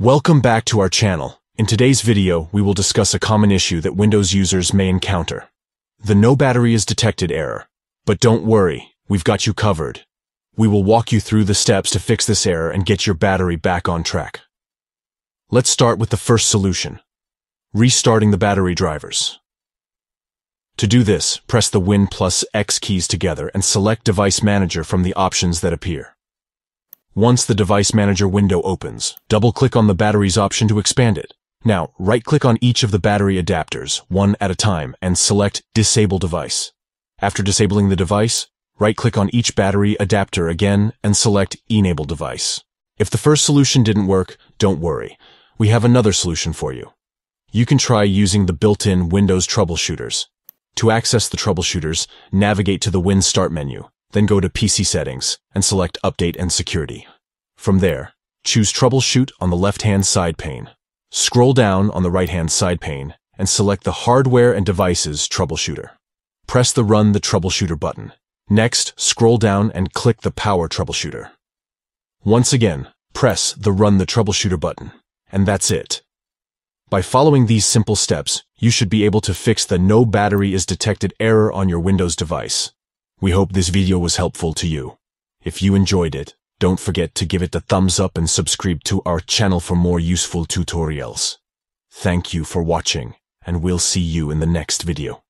Welcome back to our channel. In today's video, we will discuss a common issue that Windows users may encounter. The "No battery is detected" error. But don't worry, we've got you covered. We will walk you through the steps to fix this error and get your battery back on track. Let's start with the first solution: restarting the battery drivers. To do this, press the Win plus X keys together and select Device Manager from the options that appear. Once the Device Manager window opens, double-click on the Batteries option to expand it. Now, right-click on each of the battery adapters, one at a time, and select Disable Device. After disabling the device, right-click on each battery adapter again and select Enable Device. If the first solution didn't work, don't worry. We have another solution for you. You can try using the built-in Windows Troubleshooters. To access the Troubleshooters, navigate to the Win Start menu, then go to PC Settings and select Update and Security. From there, choose Troubleshoot on the left-hand side pane. Scroll down on the right-hand side pane and select the Hardware and Devices Troubleshooter. Press the Run the Troubleshooter button. Next, scroll down and click the Power Troubleshooter. Once again, press the Run the Troubleshooter button, and that's it. By following these simple steps, you should be able to fix the "No battery is detected" error on your Windows device. We hope this video was helpful to you. If you enjoyed it, don't forget to give it a thumbs up and subscribe to our channel for more useful tutorials. Thank you for watching, and we'll see you in the next video.